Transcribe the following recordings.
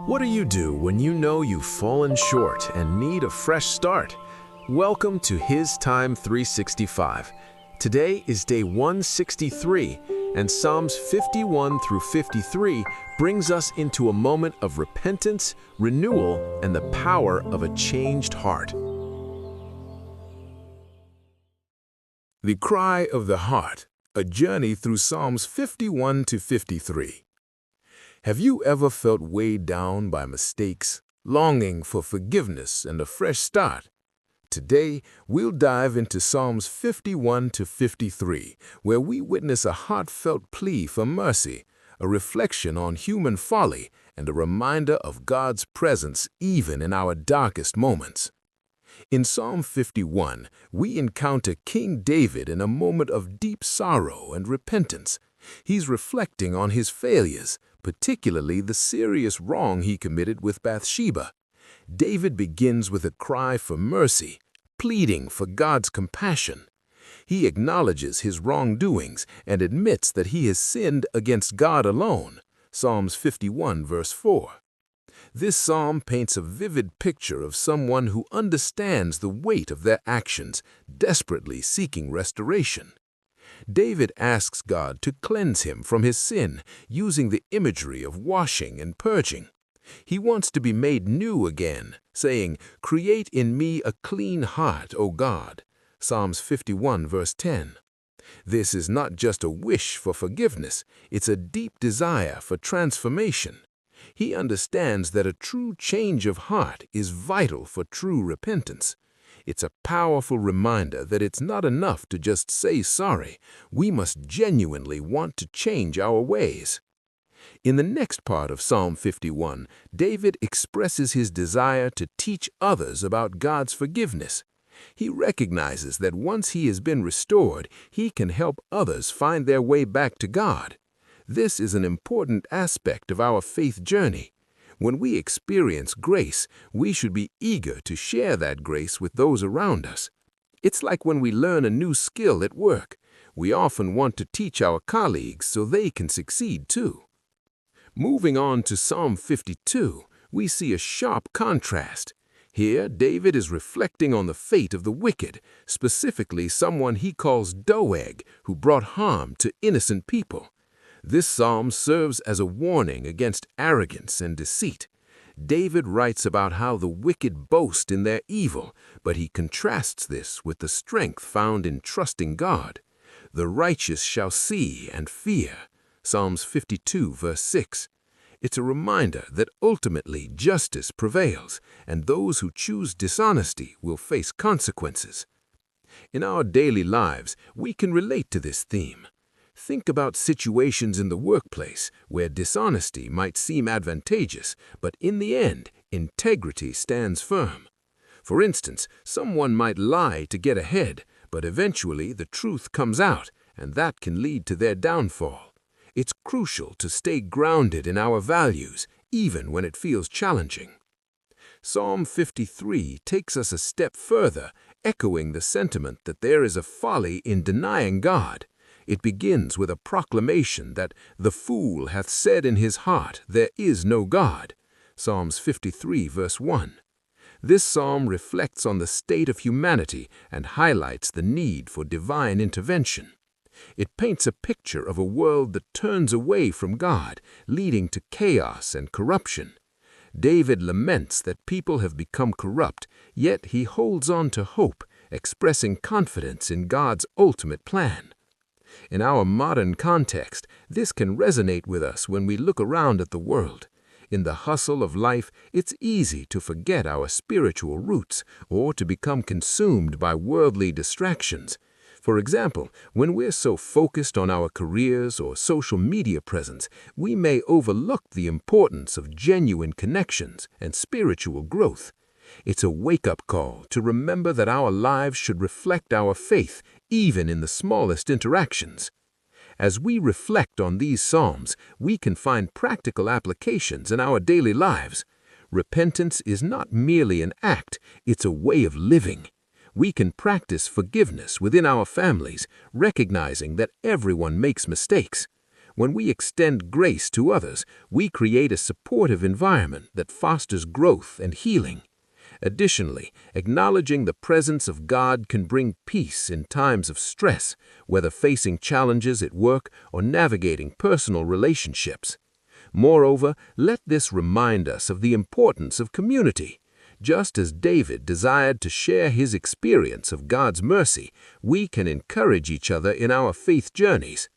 What do you do when you know you've fallen short and need a fresh start? Welcome to HisTime365. Today is day 163, and Psalms 51 through 53 brings us into a moment of repentance, renewal, and the power of a changed heart. The Cry of the Heart, a journey through Psalms 51 to 53. Have you ever felt weighed down by mistakes, longing for forgiveness and a fresh start? Today, we'll dive into Psalms 51 to 53, where we witness a heartfelt plea for mercy, a reflection on human folly, and a reminder of God's presence even in our darkest moments. In Psalm 51, we encounter King David in a moment of deep sorrow and repentance. He's reflecting on his failures, particularly the serious wrong he committed with Bathsheba. David begins with a cry for mercy, pleading for God's compassion. He acknowledges his wrongdoings and admits that he has sinned against God alone. Psalms 51 verse 4. This psalm paints a vivid picture of someone who understands the weight of their actions, desperately seeking restoration. David asks God to cleanse him from his sin, using the imagery of washing and purging. He wants to be made new again, saying, "Create in me a clean heart, O God." Psalms 51 verse 10. This is not just a wish for forgiveness, it's a deep desire for transformation. He understands that a true change of heart is vital for true repentance. It's a powerful reminder that it's not enough to just say sorry. We must genuinely want to change our ways. In the next part of Psalm 51, David expresses his desire to teach others about God's forgiveness. He recognizes that once he has been restored, he can help others find their way back to God. This is an important aspect of our faith journey. When we experience grace, we should be eager to share that grace with those around us. It's like when we learn a new skill at work. We often want to teach our colleagues so they can succeed too. Moving on to Psalm 52, we see a sharp contrast. Here, David is reflecting on the fate of the wicked, specifically someone he calls Doeg, who brought harm to innocent people. This psalm serves as a warning against arrogance and deceit. David writes about how the wicked boast in their evil, but he contrasts this with the strength found in trusting God. The righteous shall see and fear. Psalms 52 verse 6. It's a reminder that ultimately justice prevails, and those who choose dishonesty will face consequences. In our daily lives, we can relate to this theme. Think about situations in the workplace where dishonesty might seem advantageous, but in the end, integrity stands firm. For instance, someone might lie to get ahead, but eventually the truth comes out, and that can lead to their downfall. It's crucial to stay grounded in our values, even when it feels challenging. Psalm 53 takes us a step further, echoing the sentiment that there is a folly in denying God. It begins with a proclamation that the fool hath said in his heart, "There is no God." Psalms 53 verse 1. This psalm reflects on the state of humanity and highlights the need for divine intervention. It paints a picture of a world that turns away from God, leading to chaos and corruption. David laments that people have become corrupt, yet he holds on to hope, expressing confidence in God's ultimate plan. In our modern context, this can resonate with us when we look around at the world. In the hustle of life, it's easy to forget our spiritual roots or to become consumed by worldly distractions. For example, when we're so focused on our careers or social media presence, we may overlook the importance of genuine connections and spiritual growth. It's a wake-up call to remember that our lives should reflect our faith, even in the smallest interactions. As we reflect on these psalms, we can find practical applications in our daily lives. Repentance is not merely an act, it's a way of living. We can practice forgiveness within our families, recognizing that everyone makes mistakes. When we extend grace to others, we create a supportive environment that fosters growth and healing. Additionally, acknowledging the presence of God can bring peace in times of stress, whether facing challenges at work or navigating personal relationships. Moreover, let this remind us of the importance of community. Just as David desired to share his experience of God's mercy, we can encourage each other in our faith journeys.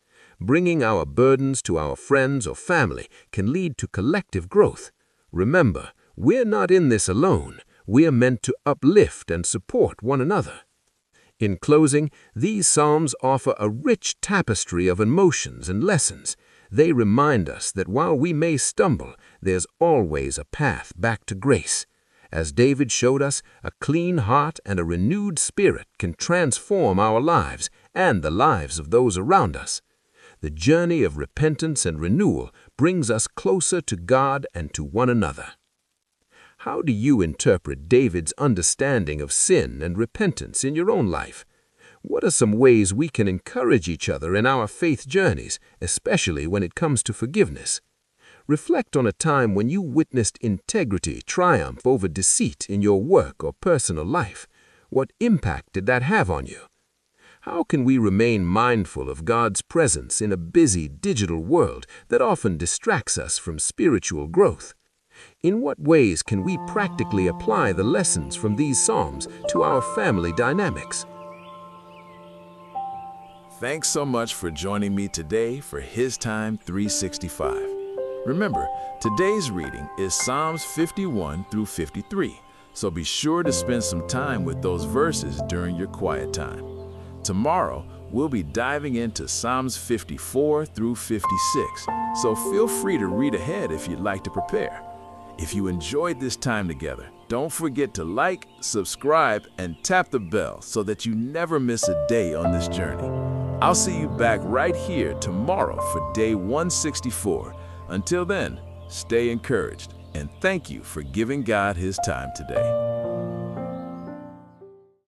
Bringing our burdens to our friends or family can lead to collective growth. Remember, we're not in this alone. We are meant to uplift and support one another. In closing, these Psalms offer a rich tapestry of emotions and lessons. They remind us that while we may stumble, there's always a path back to grace. As David showed us, a clean heart and a renewed spirit can transform our lives and the lives of those around us. The journey of repentance and renewal brings us closer to God and to one another. How do you interpret David's understanding of sin and repentance in your own life? What are some ways we can encourage each other in our faith journeys, especially when it comes to forgiveness? Reflect on a time when you witnessed integrity triumph over deceit in your work or personal life. What impact did that have on you? How can we remain mindful of God's presence in a busy digital world that often distracts us from spiritual growth? In what ways can we practically apply the lessons from these Psalms to our family dynamics? Thanks so much for joining me today for HisTime365. Remember, today's reading is Psalms 51 through 53, so be sure to spend some time with those verses during your quiet time. Tomorrow, we'll be diving into Psalms 54 through 56, so feel free to read ahead if you'd like to prepare. If you enjoyed this time together, don't forget to like, subscribe, and tap the bell so that you never miss a day on this journey. I'll see you back right here tomorrow for day 164. Until then, stay encouraged, and thank you for giving God His time today.